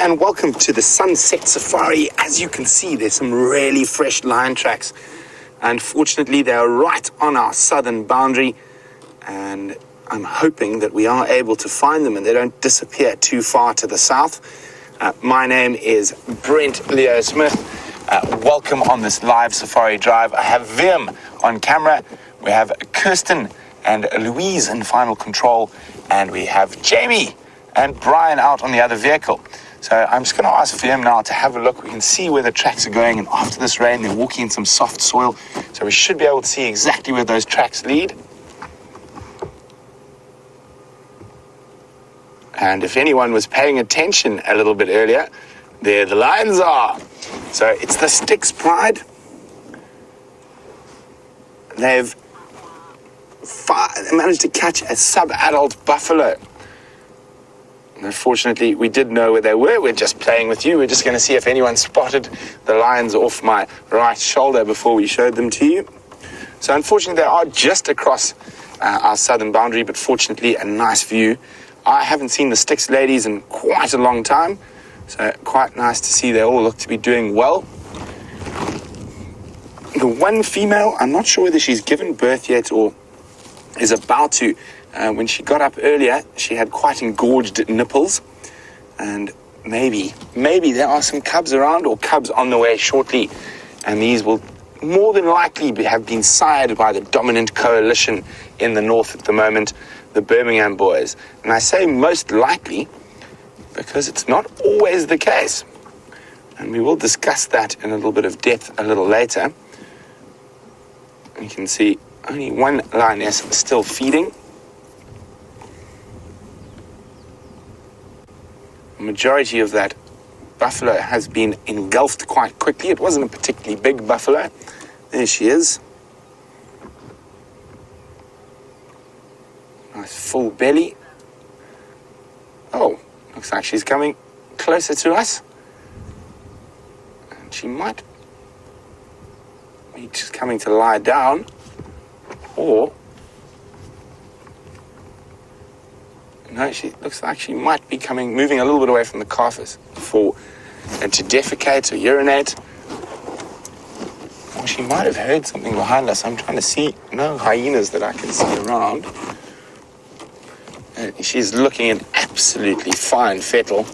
and welcome to the Sunset Safari. As you can see, there's some really fresh lion tracks. Unfortunately, they are right on our southern boundary, and I'm hoping that we are able to find them and they don't disappear too far to the south. My name is Brent Leo Smith. Welcome on this live safari drive. I have Wim on camera. We have Kirsten and Louise in final control, and we have Jamie and Brian out on the other vehicle. So I'm just going to ask Wim now to have a look. We can see where the tracks are going, and after this rain, they're walking in some soft soil. So we should be able to see exactly where those tracks lead. And if anyone was paying attention a little bit earlier, there the lions are. So it's the Styx Pride. They've managed to catch a sub-adult buffalo. Unfortunately, we did know where they were. We're just playing with you. We're just going to see if anyone spotted the lions off my right shoulder before we showed them to you. So unfortunately, they are just across our southern boundary, but fortunately, a nice view. I haven't seen the Styx ladies in quite a long time, so quite nice to see they all look to be doing well. The one female, I'm not sure whether she's given birth yet or is about to. When she got up earlier, she had quite engorged nipples, and maybe there are some cubs around or cubs on the way shortly, and these will more than likely have been sired by the dominant coalition in the north at the moment, the Birmingham boys. And I say most likely because it's not always the case, and we will discuss that in a little bit of depth a little later. You can see only one lioness still feeding. The majority of that buffalo has been engulfed quite quickly. It wasn't a particularly big buffalo. There she is. Nice full belly. Oh, looks like she's coming closer to us. And she might be just coming to lie down, or no, she looks like she might be moving a little bit away from the carcass and to defecate or urinate. Or she might have heard something behind us. I'm trying to see. No hyenas that I can see around. And she's looking in absolutely fine fettle.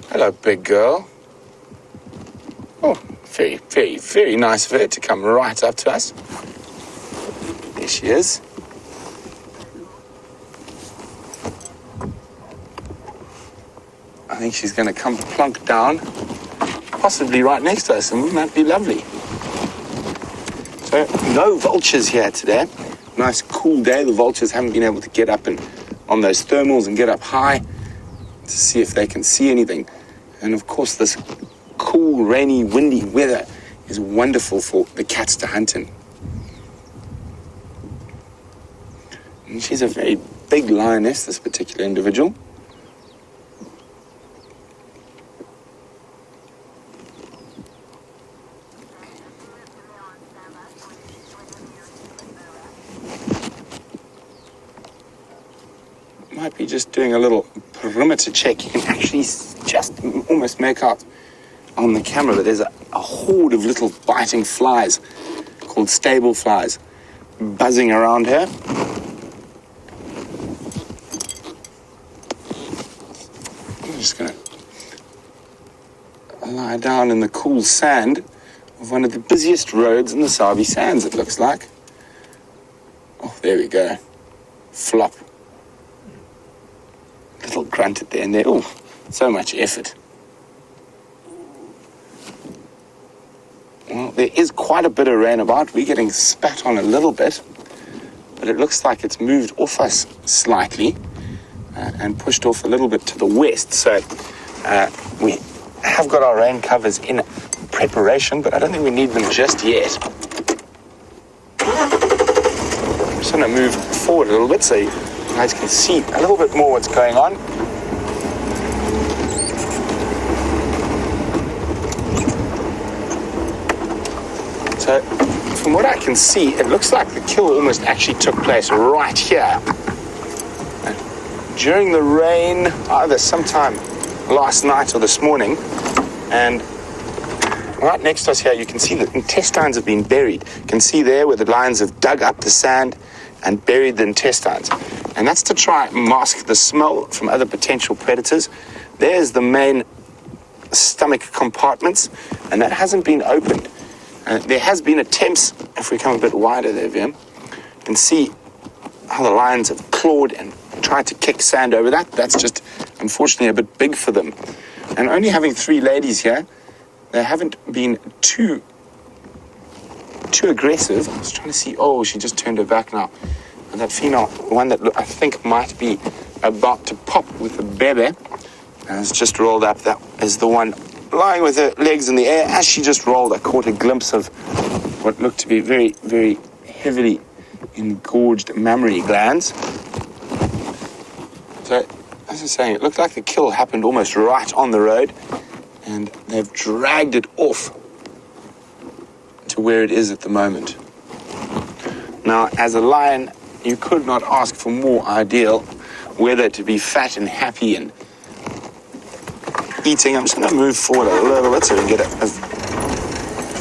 Hello, big girl. Oh, very, very, very nice of her to come right up to us. There she is. I think she's going to come plunk down, possibly right next to us, and wouldn't that be lovely? So, no vultures here today. Nice cool day. The vultures haven't been able to get up on those thermals and get up high to see if they can see anything. And of course, this cool, rainy, windy weather is wonderful for the cats to hunt in. And she's a very big lioness, this particular individual. Might be just doing a little perimeter check. You can actually just almost make out on the camera that there's a horde of little biting flies called stable flies buzzing around her. I'm just going to lie down in the cool sand of one of the busiest roads in the Sabi Sands, it looks like. Oh, there we go. Flop. Little grunted there and there. Oh, so much effort. Well, there is quite a bit of rain about. We're getting spat on a little bit, but it looks like it's moved off us slightly and pushed off a little bit to the west. So we have got our rain covers in preparation, but I don't think we need them just yet. I'm just going to move forward a little bit so you guys can see a little bit more what's going on. So, from what I can see, it looks like the kill almost actually took place right here. And during the rain, either sometime last night or this morning, and right next to us here you can see the intestines have been buried. You can see there where the lions have dug up the sand and buried the intestines, and that's to try and mask the smell from other potential predators. There's the main stomach compartments, and that hasn't been opened. There has been attempts, if we come a bit wider there, Vim, you can see how the lions have clawed and tried to kick sand over that. That's just, unfortunately, a bit big for them. And only having 3 ladies here, they haven't been too aggressive. I was trying to see, oh, she just turned her back now. And that female, one that I think might be about to pop with a baby, has just rolled up. That is the one lying with her legs in the air. As she just rolled, I caught a glimpse of what looked to be very, very heavily engorged mammary glands. So, as I was saying, it looked like the kill happened almost right on the road, and they've dragged it off to where it is at the moment. Now, as a lion, you could not ask for more ideal weather to be fat and happy and eating. I'm just going to move forward a little bit so we can get a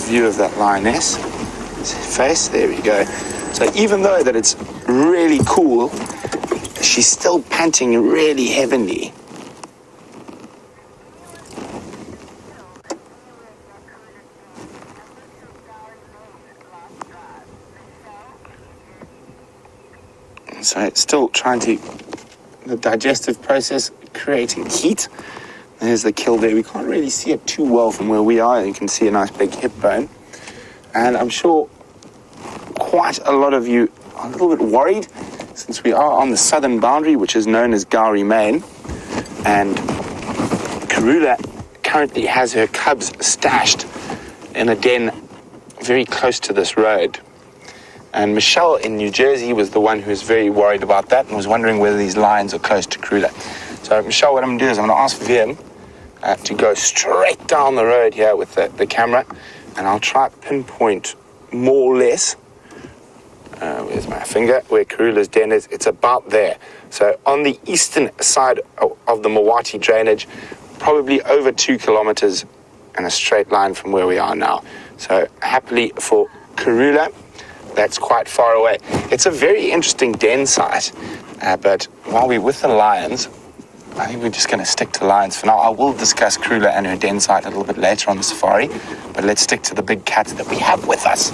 view of that lioness face. There we go. So even though that it's really cool, she's still panting really heavily. So it's still trying to, the digestive process, creating heat. There's the kill there. We can't really see it too well from where we are. You can see a nice big hip bone. And I'm sure quite a lot of you are a little bit worried since we are on the southern boundary, which is known as Gowrie Main. And Karula currently has her cubs stashed in a den very close to this road. And Michelle in New Jersey was the one who was very worried about that and was wondering whether these lions are close to Karula. So Michelle, what I'm going to do is I'm going to ask Vivian to go straight down the road here with the camera, and I'll try to pinpoint more or less, where's my finger, where Karula's den is. It's about there. So on the eastern side of the Mawati drainage, probably over 2 kilometers in a straight line from where we are now. So happily for Karula, that's quite far away. It's a very interesting den site, but while we're with the lions, I think we're just going to stick to lions for now. I will discuss Karula and her den site a little bit later on the safari, but let's stick to the big cats that we have with us.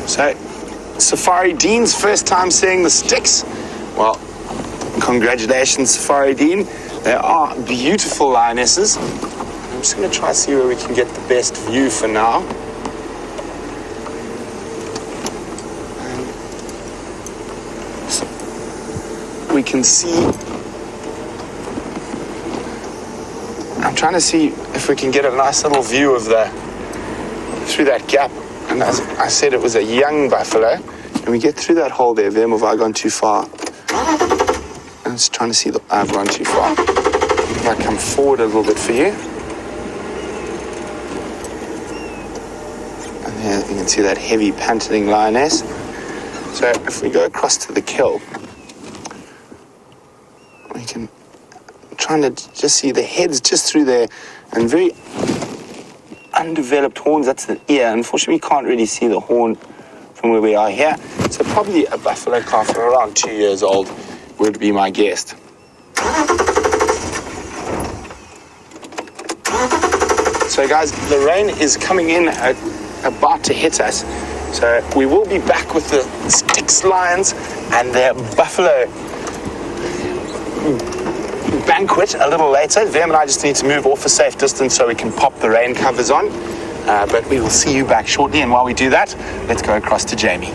So, Safari Dean's first time seeing the sticks. Well, congratulations, Safari Dean. They are beautiful lionesses. I'm just going to try to see where we can get the best view for now. So we can see, I'm trying to see if we can get a nice little view of through that gap. And as I said, it was a young buffalo. And we get through that hole there, Vim, have I gone too far? I'm just trying to see I've gone too far. If I come forward a little bit for you. And there you can see that heavy panting lioness. So if we go across to the kill, we can trying to just see the heads just through there, and very undeveloped horns. That's the ear. Unfortunately, we can't really see the horn from where we are here. So probably a buffalo calf of around 2 years old would be my guess. So guys, the rain is coming in about to hit us. So we will be back with the Styx lions and their buffalo banquet a little later. Vem and I just need to move off a safe distance so we can pop the rain covers on. But we will see you back shortly, and while we do that, let's go across to Jamie.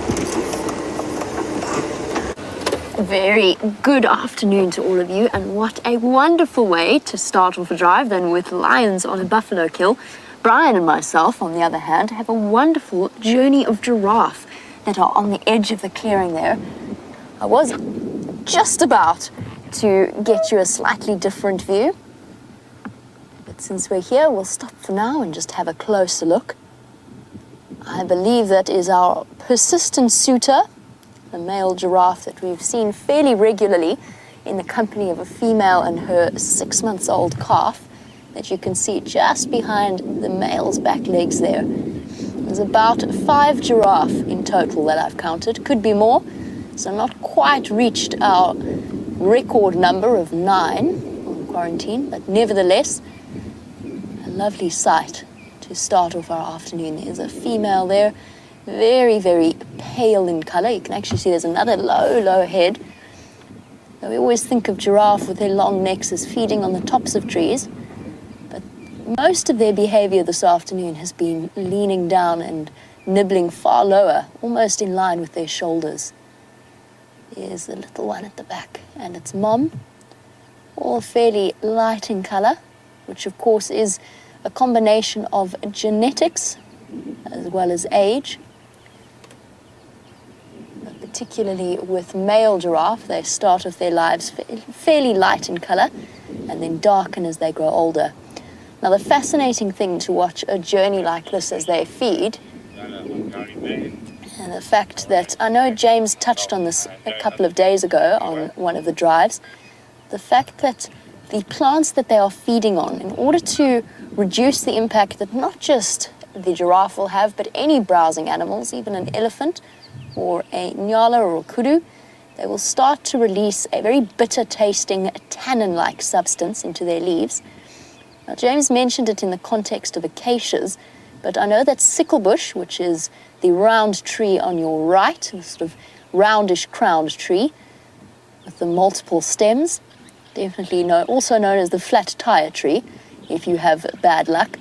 Very good afternoon to all of you, and what a wonderful way to start off a drive than with lions on a buffalo kill. Brian and myself, on the other hand, have a wonderful journey of giraffe that are on the edge of the clearing there. I was just about to get you a slightly different view. But since we're here, we'll stop for now and just have a closer look. I believe that is our persistent suitor, a male giraffe that we've seen fairly regularly in the company of a female and her 6-month-old calf that you can see just behind the male's back legs there. There's about 5 giraffe in total that I've counted, could be more, so not quite reached our record number of 9 on quarantine, but nevertheless, a lovely sight to start off our afternoon. There's a female there, very, very pale in color. You can actually see there's another low head. Now, we always think of giraffe with their long necks as feeding on the tops of trees, but most of their behavior this afternoon has been leaning down and nibbling far lower, almost in line with their shoulders. Here's the little one at the back, and its mom, all fairly light in color, which of course is a combination of genetics as well as age. But particularly with male giraffe, they start off their lives fairly light in color and then darken as they grow older. Now, the fascinating thing to watch a journey like this as they feed, and the fact that, I know James touched on this a couple of days ago on one of the drives, the fact that the plants that they are feeding on, in order to reduce the impact that not just the giraffe will have, but any browsing animals, even an elephant or a nyala or a kudu, they will start to release a very bitter-tasting tannin-like substance into their leaves. Now, James mentioned it in the context of acacias, but I know that sicklebush, which is the round tree on your right, the sort of roundish crowned tree with the multiple stems, definitely also known as the flat tire tree, if you have bad luck.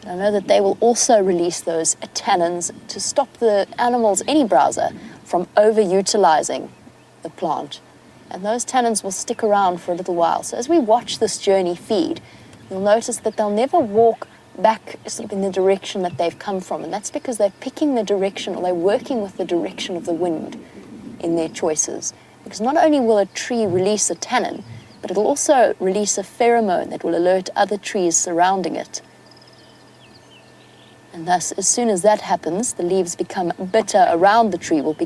I know that they will also release those tannins to stop the animals, any browser, from overutilizing the plant. And those tannins will stick around for a little while. So as we watch this journey feed, you'll notice that they'll never walk back sort of in the direction that they've come from. And that's because they're picking the direction, or they're working with the direction of the wind in their choices. Because not only will a tree release a tannin, but it'll also release a pheromone that will alert other trees surrounding it. And thus, as soon as that happens, the leaves become bitter around the tree, of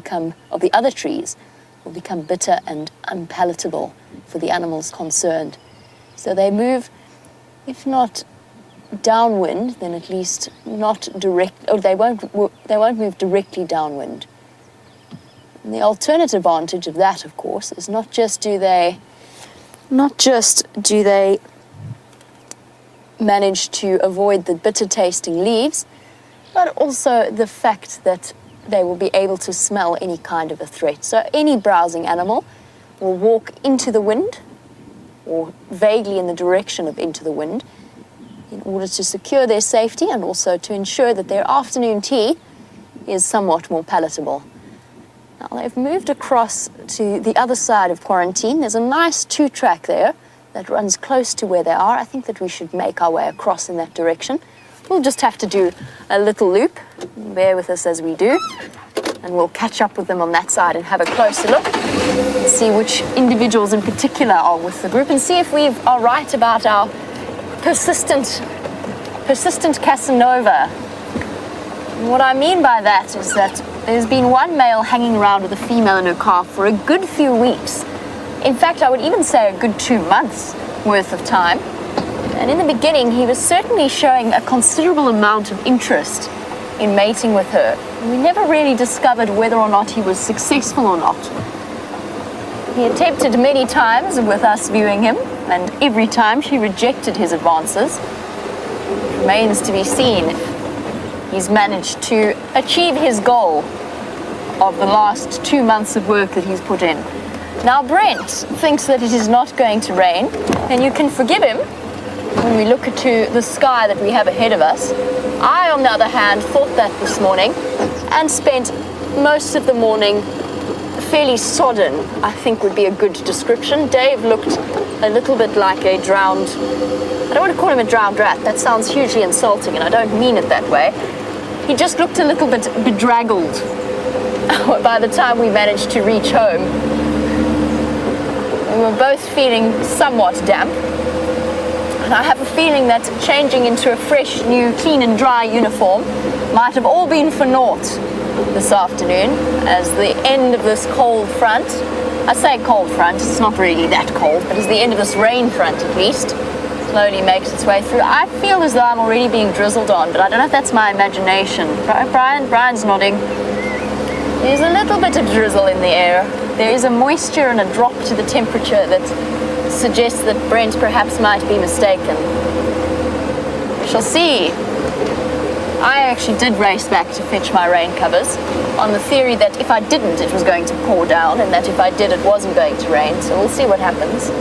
the other trees, will become bitter and unpalatable for the animals concerned. So they move, if not downwind, then at least not direct, or they won't move directly downwind. And the alternative advantage of that, of course, is not just do they manage to avoid the bitter tasting leaves, but also the fact that they will be able to smell any kind of a threat. So any browsing animal will walk into the wind, or vaguely in the direction of into the wind, in order to secure their safety and also to ensure that their afternoon tea is somewhat more palatable. Now, they've moved across to the other side of quarantine. There's a nice 2-track there that runs close to where they are. I think that we should make our way across in that direction. We'll just have to do a little loop. Bear with us as we do. And we'll catch up with them on that side and have a closer look and see which individuals in particular are with the group, and see if we are right about our persistent Casanova. And what I mean by that is that there's been one male hanging around with a female and her calf for a good few weeks. In fact, I would even say a good 2 months worth of time. And in the beginning, he was certainly showing a considerable amount of interest in mating with her. We never really discovered whether or not he was successful or not. He attempted many times with us viewing him, and every time she rejected his advances. It remains to be seen if he's managed to achieve his goal of the last 2 months of work that he's put in. Now, Brent thinks that it is not going to rain, and you can forgive him when we look to the sky that we have ahead of us. I, on the other hand, thought that this morning and spent most of the morning fairly sodden, I think would be a good description. Dave looked a little bit like a drowned, I don't want to call him a drowned rat, that sounds hugely insulting and I don't mean it that way. He just looked a little bit bedraggled by the time we managed to reach home. We were both feeling somewhat damp. And I have a feeling that changing into a fresh, new, clean and dry uniform might have all been for naught this afternoon, as the end of this cold front, I say cold front, it's not really that cold, but as the end of this rain front at least, slowly makes its way through. I feel as though I'm already being drizzled on, but I don't know if that's my imagination. Brian's nodding. There's a little bit of drizzle in the air. There is a moisture and a drop to the temperature that suggests that Brent perhaps might be mistaken. We shall see. I actually did race back to fetch my rain covers on the theory that if I didn't, it was going to pour down, and that if I did, it wasn't going to rain. So we'll see what happens.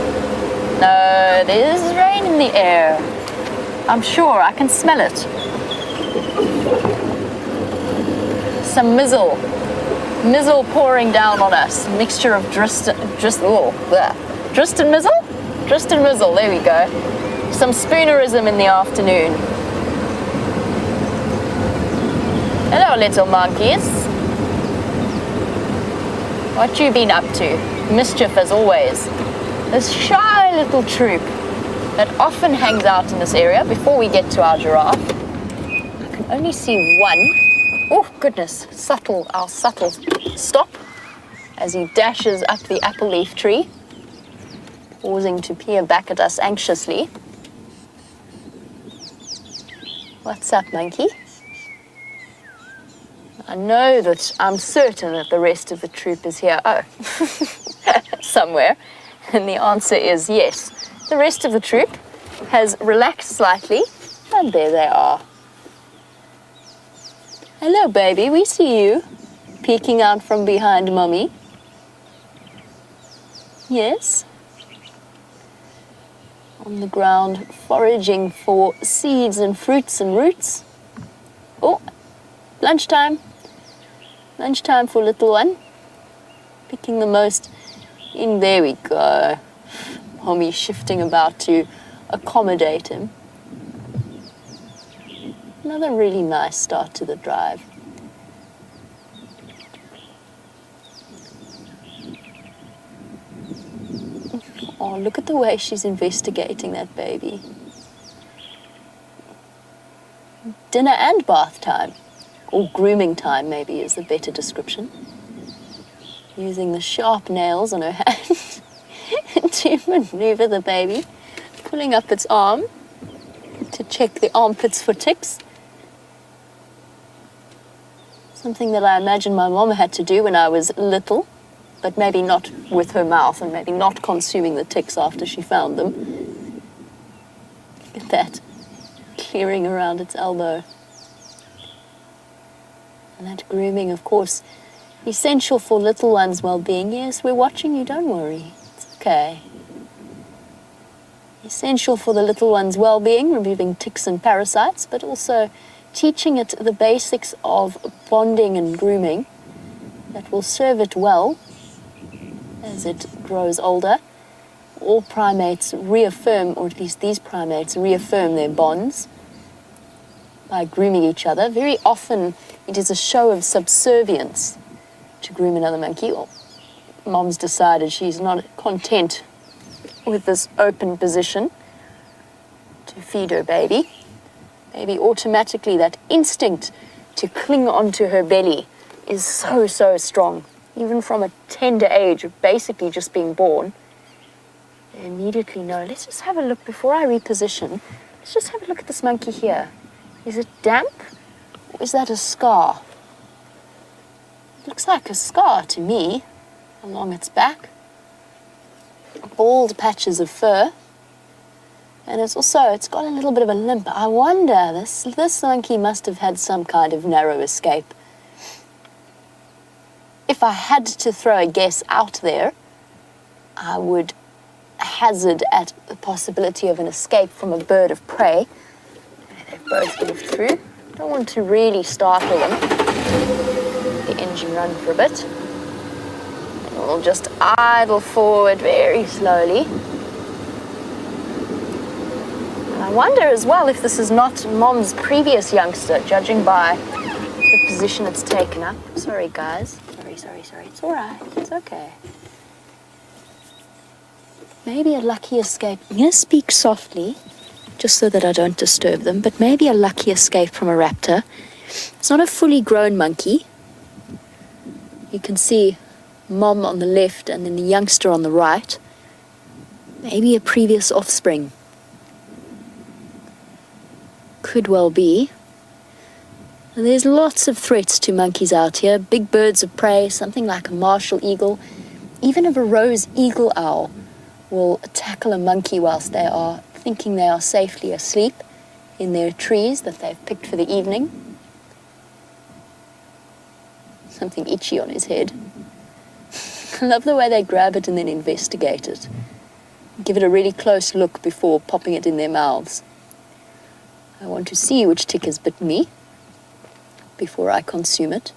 No, there's rain in the air. I'm sure, I can smell it. Some mizzle. Mizzle pouring down on us. Mixture of drist and mizzle? Drist and mizzle, there we go. Some spoonerism in the afternoon. Hello, little monkeys. What you been up to? Mischief as always. This shy little troop that often hangs out in this area before we get to our giraffe. I can only see one. Oh, goodness, our subtle stop as he dashes up the apple leaf tree, pausing to peer back at us anxiously. What's up, monkey? I'm certain that the rest of the troop is here. Oh, somewhere. And the answer is yes. The rest of the troop has relaxed slightly, and there they are. Hello, baby, we see you, peeking out from behind Mummy. Yes? On the ground, foraging for seeds and fruits and roots. Oh, lunchtime. Lunchtime for little one. Picking the most in. There we go. Homie shifting about to accommodate him. Another really nice start to the drive. Oh, look at the way she's investigating that baby. Dinner and bath time. Or grooming time, maybe, is the better description. Using the sharp nails on her hand to maneuver the baby, pulling up its arm to check the armpits for ticks. Something that I imagine my mom had to do when I was little, but maybe not with her mouth, and maybe not consuming the ticks after she found them. Look at that, clearing around its elbow. And that grooming, of course, essential for little ones' well-being. Yes, we're watching you, don't worry. It's okay. Essential for the little one's well-being, removing ticks and parasites, but also teaching it the basics of bonding and grooming that will serve it well as it grows older. All primates reaffirm, or at least these primates reaffirm their bonds by grooming each other. Very often it is a show of subservience to groom another monkey. Or mom's decided she's not content with this open position to feed her baby. Baby automatically, that instinct to cling onto her belly is so, so strong. Even from a tender age of basically just being born, they immediately know. Let's just have a look before I reposition. Let's just have a look at this monkey here. Is it damp, or is that a scar? Looks like a scar to me, along its back. Bald patches of fur. And it's got a little bit of a limp. I wonder, this monkey must have had some kind of narrow escape. If I had to throw a guess out there, I would hazard at the possibility of an escape from a bird of prey. They've both moved through. Don't want to really startle them. The engine run for a bit. And we'll just idle forward very slowly. And I wonder as well if this is not Mom's previous youngster, judging by the position it's taken up. Sorry, guys. Sorry. It's all right. It's okay. Maybe a lucky escape. I'm going to speak softly just so that I don't disturb them, but maybe a lucky escape from a raptor. It's not a fully grown monkey. You can see mom on the left and then the youngster on the right. Maybe a previous offspring. Could well be. And there's lots of threats to monkeys out here. Big birds of prey, something like a martial eagle, even a Rose eagle owl will tackle a monkey whilst they are thinking they are safely asleep in their trees that they've picked for the evening. Something itchy on his head. I love the way they grab it and then investigate it. Give it a really close look before popping it in their mouths. I want to see which tick has bitten me before I consume it.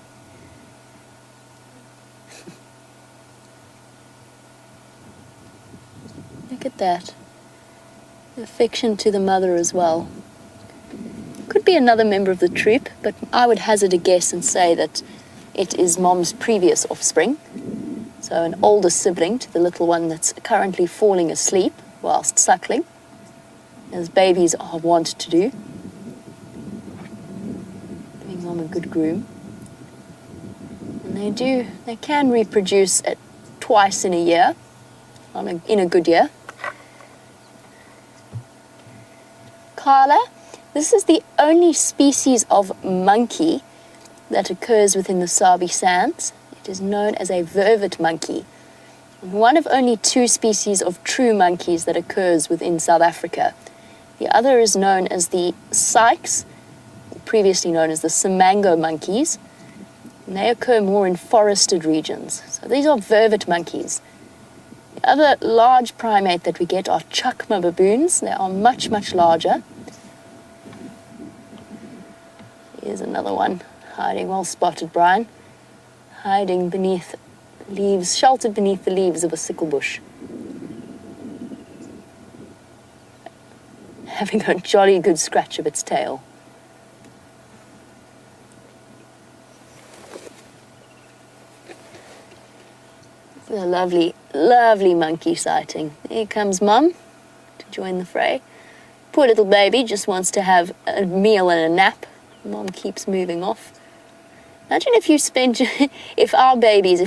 Look at that. Affection to the mother as well. Could be another member of the troop, but I would hazard a guess and say that it is mom's previous offspring. So an older sibling to the little one that's currently falling asleep whilst suckling, as babies are wont to do. Giving mom a good groom. And they can reproduce twice in a year, in a good year. Carla, this is the only species of monkey that occurs within the Sabi Sands. It is known as a vervet monkey, one of only 2 species of true monkeys that occurs within South Africa. The other is known as the sykes, previously known as the Simango monkeys, and they occur more in forested regions. So these are vervet monkeys. The other large primate that we get are chukma baboons. They are much, much larger. Here's another one hiding, well spotted, Brian. Hiding beneath leaves, sheltered beneath the leaves of a sickle bush. Having a jolly good scratch of its tail. It's a lovely, lovely monkey sighting. Here comes Mum to join the fray. Poor little baby just wants to have a meal and a nap. Mom keeps moving off. Imagine if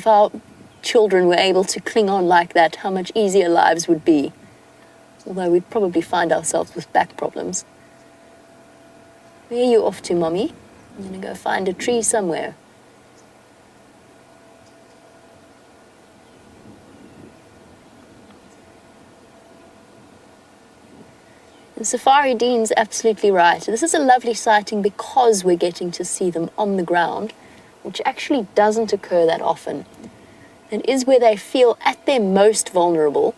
our children were able to cling on like that, how much easier lives would be. Although we'd probably find ourselves with back problems. Where are you off to, Mommy? I'm going to go find a tree somewhere. And Safari Dean's absolutely right. This is a lovely sighting because we're getting to see them on the ground, which actually doesn't occur that often. It is where they feel at their most vulnerable.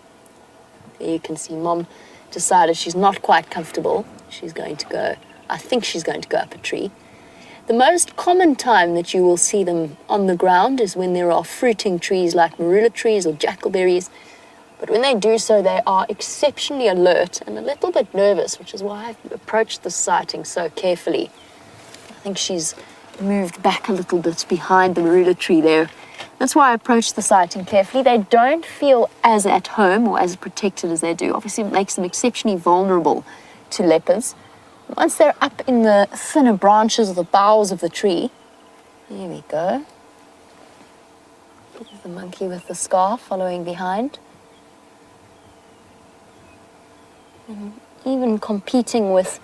There you can see Mom decided she's not quite comfortable. I think she's going to go up a tree. The most common time that you will see them on the ground is when there are fruiting trees like marula trees or jackalberries. But when they do so, they are exceptionally alert and a little bit nervous, which is why I've approached the sighting so carefully. I think she's moved back a little bit behind the marula tree there. That's why I approached the sighting carefully. They don't feel as at home or as protected as they do. Obviously, it makes them exceptionally vulnerable to leopards. Once they're up in the thinner branches or the boughs of the tree, there we go. There's the monkey with the scarf following behind. And even competing with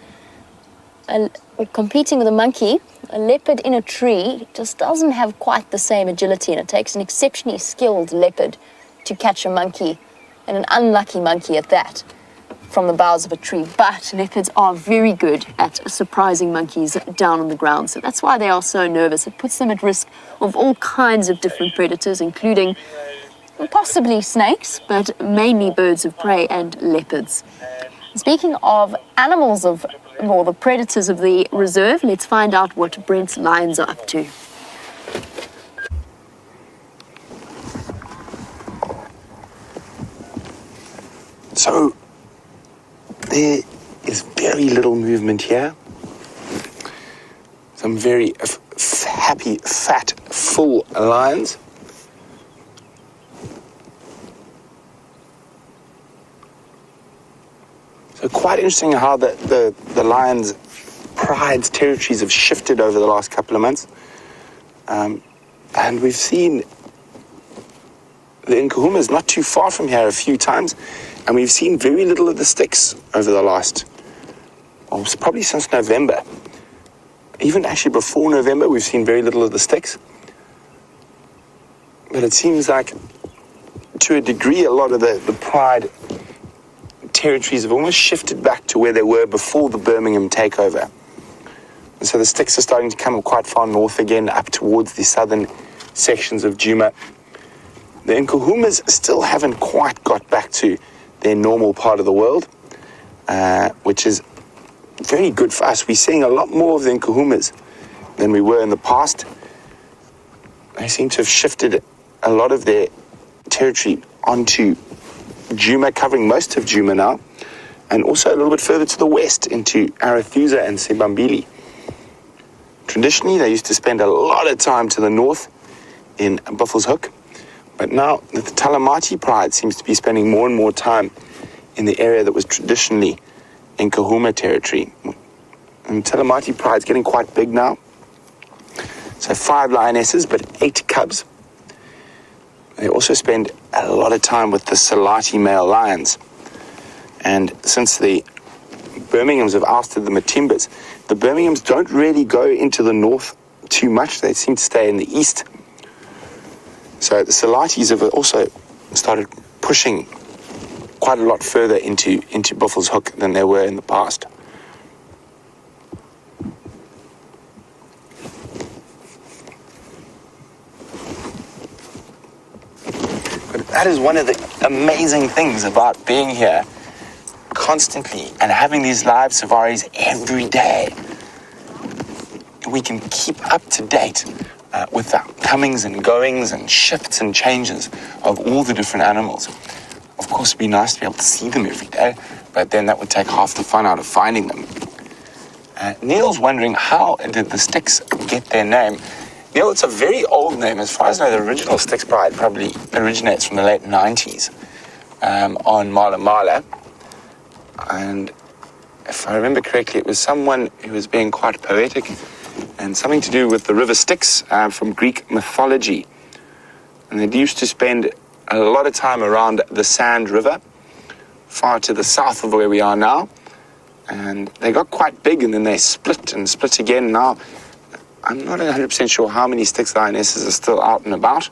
a monkey, a leopard in a tree just doesn't have quite the same agility, and it takes an exceptionally skilled leopard to catch a monkey, and an unlucky monkey at that, from the boughs of a tree. But leopards are very good at surprising monkeys down on the ground, so that's why they are so nervous. It puts them at risk of all kinds of different predators, including possibly snakes, but mainly birds of prey and leopards. Speaking of animals or the predators of the reserve, let's find out what Brent's lions are up to. So, there is very little movement here. Some very happy, fat, full lions. So quite interesting how the lion's pride's territories have shifted over the last couple of months. And we've seen the Nkuhumas not too far from here a few times, and we've seen very little of the sticks over the last, well, probably since November. Even actually before November, we've seen very little of the sticks. But it seems like, to a degree, a lot of the pride territories have almost shifted back to where they were before the Birmingham takeover. And so the sticks are starting to come quite far north again, up towards the southern sections of Djuma. The Nkuhumas still haven't quite got back to their normal part of the world, which is very good for us. We're seeing a lot more of the Nkuhumas than we were in the past. They seem to have shifted a lot of their territory onto Djuma, covering most of Djuma now, and also a little bit further to the west into Arathusa and Sebambili. Traditionally, they used to spend a lot of time to the north in Buffelshoek, but now the Talamati pride seems to be spending more and more time in the area that was traditionally Nkuhuma territory. And Talamati pride is getting quite big now. So 5 lionesses, but 8 cubs. They also spend a lot of time with the Salati male lions. And since the Birminghams have ousted the Matimbas, the Birminghams don't really go into the north too much. They seem to stay in the east. So the Salatis have also started pushing quite a lot further into Buffelshoek than they were in the past. But that is one of the amazing things about being here constantly and having these live safaris every day. We can keep up to date with the comings and goings and shifts and changes of all the different animals. Of course, it'd be nice to be able to see them every day, but then that would take half the fun out of finding them. Neil's wondering, how did the sticks get their name? Neil, it's a very old name. As far as I know, the original Sticks Pride probably originates from the late 90s on Mala Mala. And if I remember correctly, it was someone who was being quite poetic and something to do with the river Styx from Greek mythology. And they used to spend a lot of time around the Sand River, far to the south of where we are now. And they got quite big, and then they split and split again. Now, I'm not 100% sure how many Styx lionesses are still out and about.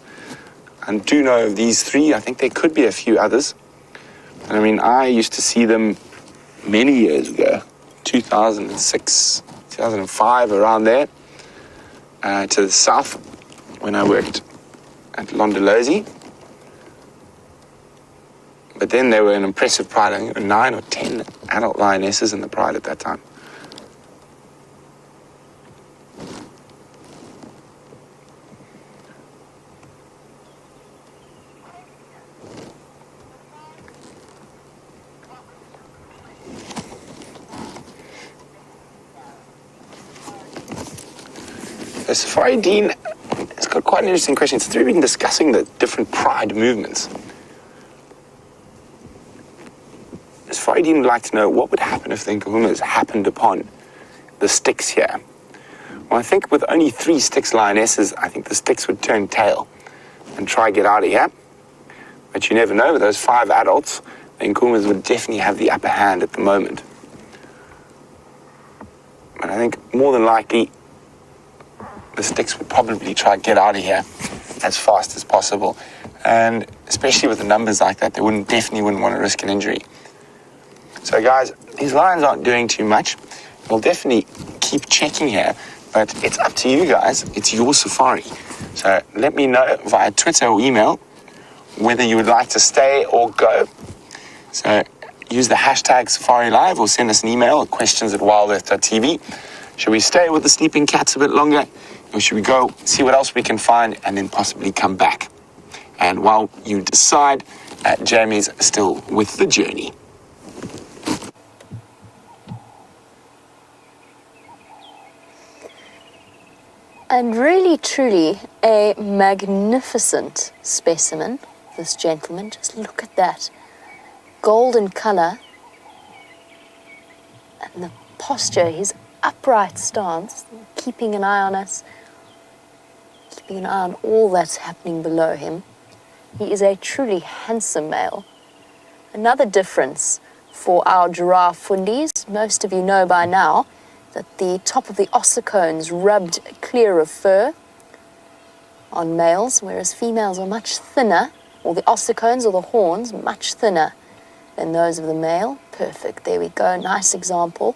I do know of these 3. I think there could be a few others. And I mean, I used to see them many years ago, 2006, 2005, around there, to the south when I worked at Londolozi. But then there were an impressive pride. I think there were 9 or 10 adult lionesses in the pride at that time. So Safari Dean has got quite an interesting question. Since we've been discussing the different pride movements, Safari Dean would like to know what would happen if the Nkuhumas happened upon the sticks here. Well, I think with only 3 Styx lionesses, I think the sticks would turn tail and try to get out of here. But you never know. With those 5 adults, the Nkuhumas would definitely have the upper hand at the moment. But I think more than likely, the sticks would probably try to get out of here as fast as possible. And especially with the numbers like that, they definitely wouldn't want to risk an injury. So guys, these lions aren't doing too much. We'll definitely keep checking here, but it's up to you guys. It's your safari. So let me know via Twitter or email whether you would like to stay or go. So use the hashtag Safari Live or send us an email at questions@wildearth.tv. Should we stay with the sleeping cats a bit longer, or should we go see what else we can find and then possibly come back? And while you decide, Jamie's still with the journey. And really, truly, a magnificent specimen, this gentleman. Just look at that. Golden colour. And the posture, his upright stance, keeping an eye on us, keeping an eye on all that's happening below him. He is a truly handsome male. Another difference for our giraffe fundies, most of you know by now that the top of the ossicones rubbed clear of fur on males, whereas females are much thinner, or the ossicones or the horns much thinner than those of the male. Perfect, there we go, nice example.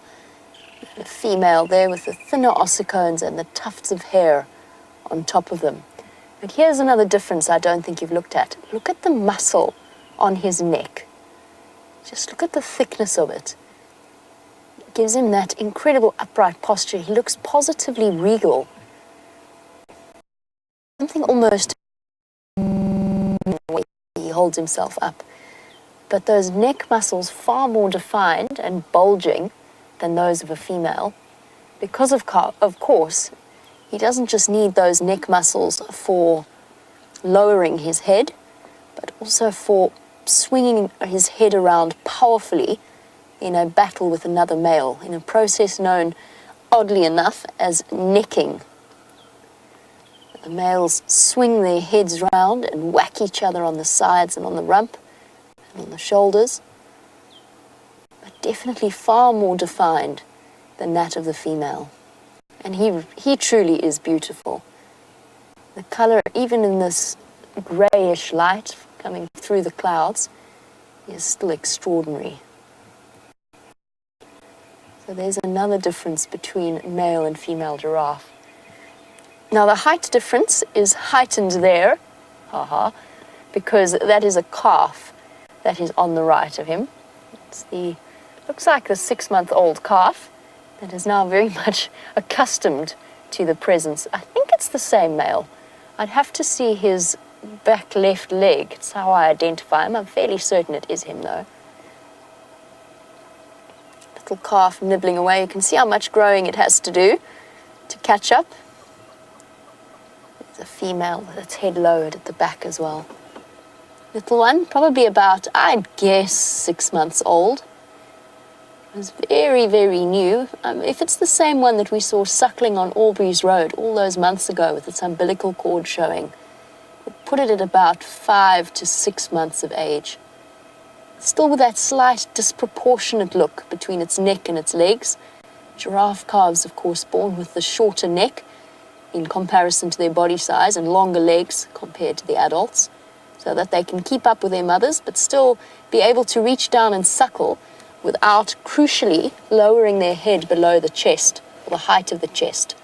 The female there with the thinner ossicones and the tufts of hair on top of them. But here's another difference I don't think you've looked at. Look at the muscle on his neck. Just look at the thickness of it. It gives him that incredible upright posture. He looks positively regal. Something almost he holds himself up. But those neck muscles far more defined and bulging than those of a female. Because of course, he doesn't just need those neck muscles for lowering his head, but also for swinging his head around powerfully in a battle with another male, in a process known, oddly enough, as necking. The males swing their heads round and whack each other on the sides and on the rump and on the shoulders, but definitely far more defined than that of the female. And he truly is beautiful. The color, even in this grayish light coming through the clouds, is still extraordinary. So there's another difference between male and female giraffe. Now the height difference is heightened there, because that is a calf that is on the right of him. Looks like the 6-month-old calf that is now very much accustomed to the presence. I think it's the same male. I'd have to see his back left leg. It's how I identify him. I'm fairly certain it is him, though. Little calf nibbling away. You can see how much growing it has to do to catch up. There's a female with its head lowered at the back as well. Little one, probably about, I'd guess, 6 months old. It was very, very new. If it's the same one that we saw suckling on Aubrey's Road all those months ago with its umbilical cord showing, we'll put it at about 5 to 6 months of age. Still with that slight disproportionate look between its neck and its legs. Giraffe calves, of course, born with the shorter neck in comparison to their body size and longer legs compared to the adults, so that they can keep up with their mothers but still be able to reach down and suckle without, crucially, lowering their head below the chest, or the height of the chest.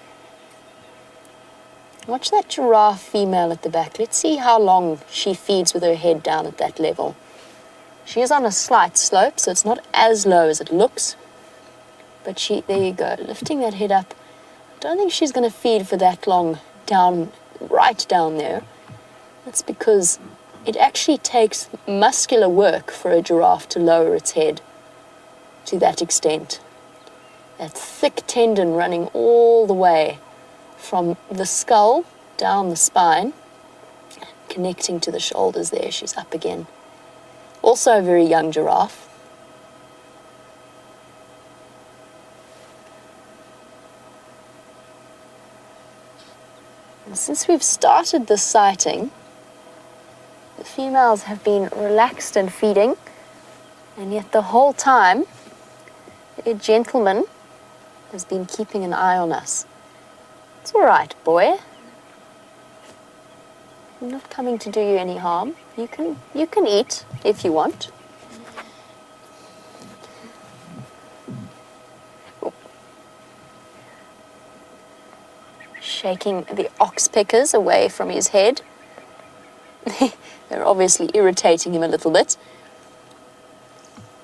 Watch that giraffe female at the back. Let's see how long she feeds with her head down at that level. She is on a slight slope, so it's not as low as it looks. But there you go, lifting that head up. I don't think she's going to feed for that long down, right down there. That's because it actually takes muscular work for a giraffe to lower its head to that extent. That thick tendon running all the way from the skull down the spine, connecting to the shoulders there. She's up again. Also a very young giraffe. And since we've started the sighting, the females have been relaxed and feeding, and yet the whole time a gentleman has been keeping an eye on us. It's all right, boy. I'm not coming to do you any harm. You can eat if you want. Shaking the oxpeckers away from his head. They're obviously irritating him a little bit.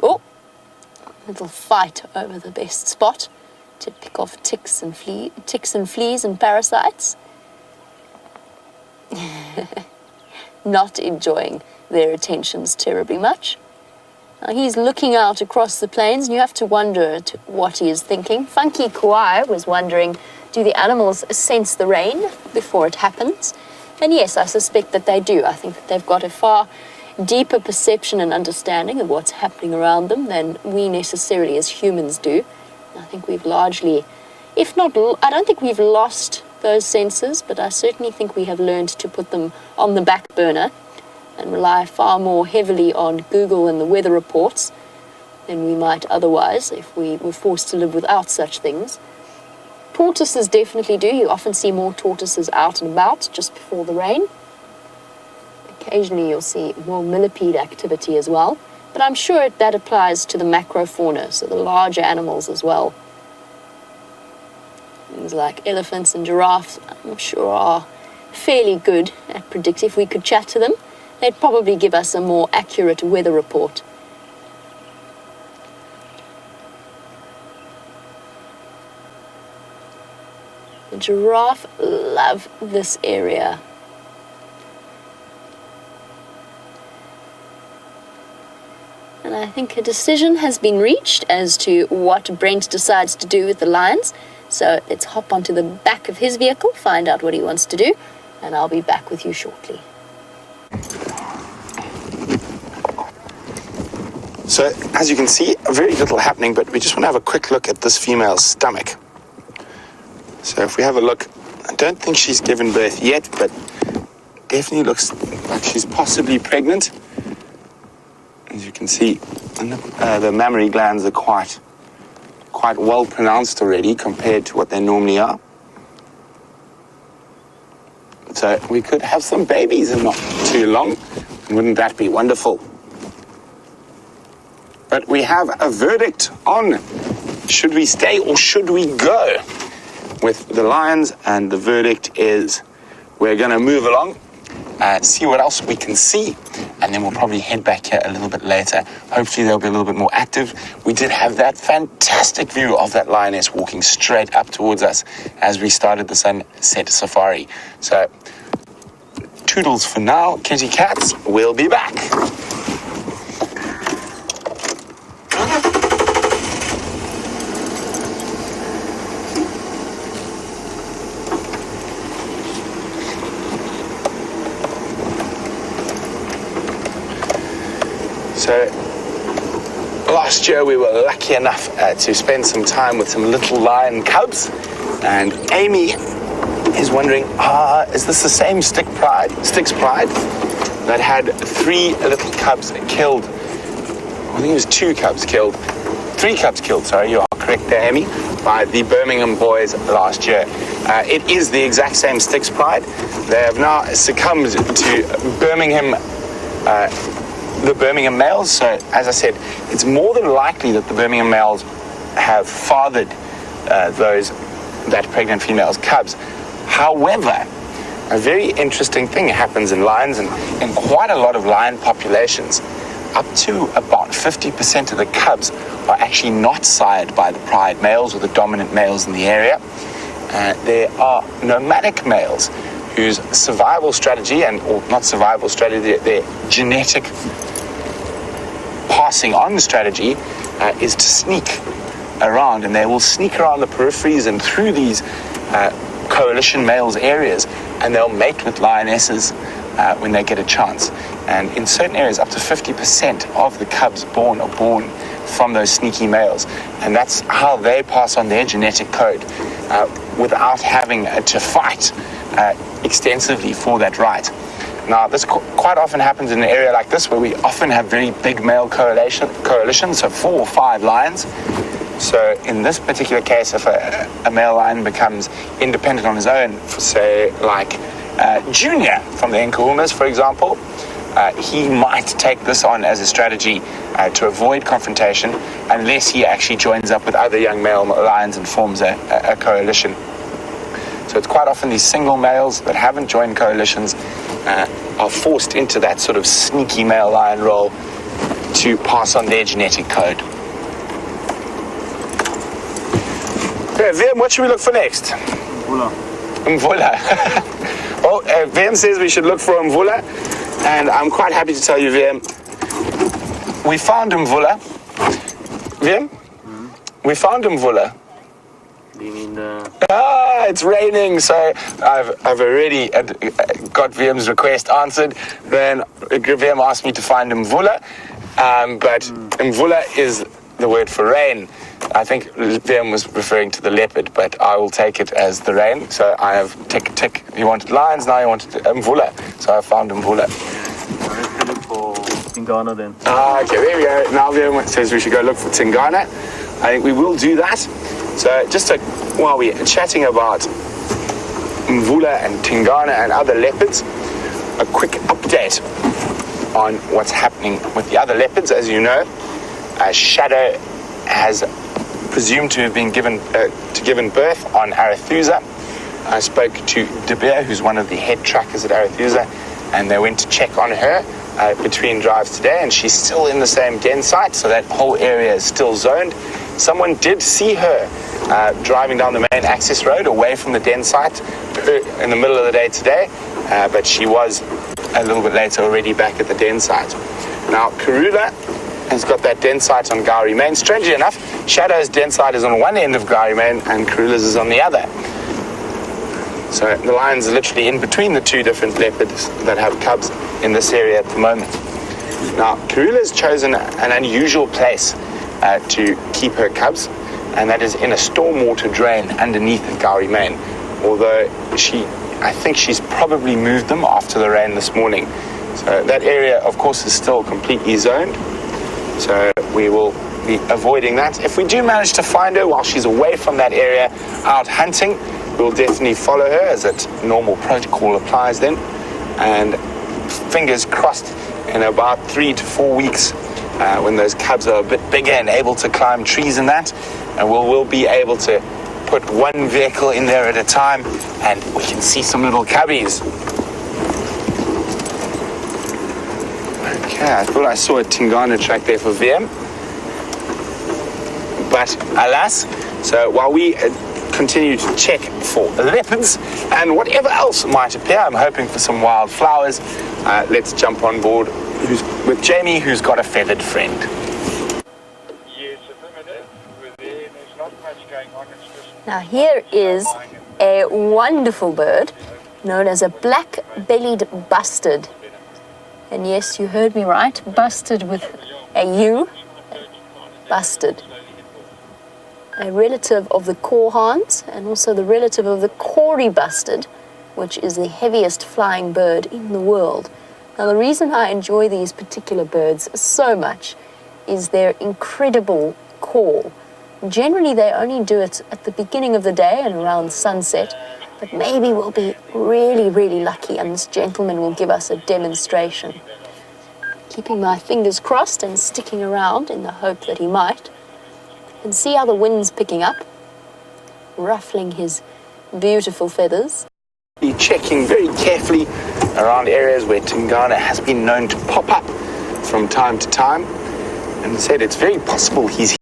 Oh, little fight over the best spot to pick off ticks and fleas and parasites. Not enjoying their attentions terribly much. Now he's looking out across the plains, and you have to wonder what he is thinking. Funky Kauai was wondering, do the animals sense the rain before it happens? And yes, I suspect that they do. I think that they've got a far deeper perception and understanding of what's happening around them than we necessarily as humans do. I think we've largely, if not, I don't think we've lost those sensors, but I certainly think we have learned to put them on the back burner and rely far more heavily on Google and the weather reports than we might otherwise if we were forced to live without such things. Tortoises definitely do. You often see more tortoises out and about just before the rain. Occasionally you'll see more millipede activity as well, but I'm sure that applies to the macrofauna, so the larger animals as well. Things like elephants and giraffes, I'm sure, are fairly good at predicting. If we could chat to them, they'd probably give us a more accurate weather report. The giraffe love this area. And I think a decision has been reached as to what Brent decides to do with the lions. So let's hop onto the back of his vehicle, find out what he wants to do, and I'll be back with you shortly. So, as you can see, very little happening, but we just want to have a quick look at this female's stomach. So if we have a look, I don't think she's given birth yet, but definitely looks like she's possibly pregnant. As you can see, the mammary glands are quite well pronounced already compared to what they normally are. So we could have some babies in not too long. Wouldn't that be wonderful? But we have a verdict on should we stay or should we go with the lions, and the verdict is we're going to move along and see what else we can see, and then we'll probably head back here a little bit later. Hopefully they'll be a little bit more active. We did have that fantastic view of that lioness walking straight up towards us as we started the sunset safari. So toodles for now, kitty cats. We'll be back. So last year we were lucky enough to spend some time with some little lion cubs, and Amy is wondering, is this the same Styx Pride that had 3 little cubs killed? I think it was 2 cubs killed. 3 cubs killed, sorry, you are correct there, Amy, by the Birmingham boys last year. It is the exact same Styx Pride. They have now succumbed to the Birmingham males. So, as I said, it's more than likely that the Birmingham males have fathered that pregnant female's cubs. However, a very interesting thing happens in lions, and in quite a lot of lion populations, up to about 50% of the cubs are actually not sired by the pride males or the dominant males in the area. There are nomadic males whose survival strategy, or not survival strategy, their genetic passing on strategy is to sneak around, and they will sneak around the peripheries and through these coalition males areas, and they'll mate with lionesses when they get a chance. And in certain areas, up to 50% of the cubs born are born from those sneaky males, and that's how they pass on their genetic code without having to fight extensively for that right. Now, this quite often happens in an area like this, where we often have very big male coalitions, so 4 or 5 lions. So in this particular case, if a male lion becomes independent on his own, for say like Junior from the Nkahumas, for example, he might take this on as a strategy to avoid confrontation, unless he actually joins up with other young male lions and forms a coalition. So it's quite often these single males that haven't joined coalitions are forced into that sort of sneaky male lion role to pass on their genetic code. Okay, Vim, what should we look for next? Mvula. Well, Vim says we should look for Mvula, and I'm quite happy to tell you, Vim, we found Mvula. Vim? We found Mvula. Do you mean the... It's raining, so I've already got Vim's request answered. Then Vim asked me to find Mvula, but Mvula is the word for rain. I think Liam was referring to the leopard, but I will take it as the rain. So I have tick. He wanted lions, now he wanted mvula. So I found mvula. Let's look for Tingana then. Okay, there we go. Now Liam says we should go look for Tingana. I think we will do that. So just while we're chatting about mvula and Tingana and other leopards, a quick update on what's happening with the other leopards. As you know, Shadow has presumed to have been given birth on Arathusa. I spoke to De Beer, who's one of the head trackers at Arathusa, and they went to check on her between drives today, and she's still in the same den site, so that whole area is still zoned. Someone did see her driving down the main access road away from the den site in the middle of the day today, but she was a little bit later already back at the den site. Now, Karula has got that den site on Gowrie Main. Strangely enough, Shadow's den site is on one end of Gowrie Main and Karula's is on the other. So the lions are literally in between the two different leopards that have cubs in this area at the moment. Now, Karula's chosen an unusual place to keep her cubs, and that is in a stormwater drain underneath Gowrie Main. Although I think she's probably moved them after the rain this morning. So that area, of course, is still completely zoned. So we will be avoiding that. If we do manage to find her while she's away from that area out hunting, we'll definitely follow her, as that normal protocol applies then. And fingers crossed, in about 3 to 4 weeks, when those cubs are a bit bigger and able to climb trees and that, and we'll be able to put one vehicle in there at a time and we can see some little cubbies. Okay, I thought I saw a Tingana track there for VM, but alas. So while we continue to check for leopards and whatever else might appear, I'm hoping for some wildflowers. Let's jump on board with Jamie, who's got a feathered friend. Yes, there's not much going on. It's just Now here is a wonderful bird known as a black-bellied bustard. And yes, you heard me right, bustard with a U, bustard. A relative of the corehorns and also the relative of the Kori bustard, which is the heaviest flying bird in the world. Now the reason I enjoy these particular birds so much is their incredible call. Generally they only do it at the beginning of the day and around sunset, but maybe we'll be really, really lucky and this gentleman will give us a demonstration. Keeping my fingers crossed and sticking around in the hope that he might. And see how the wind's picking up, ruffling his beautiful feathers. Be checking very carefully around areas where Tingana has been known to pop up from time to time, and said it's very possible he's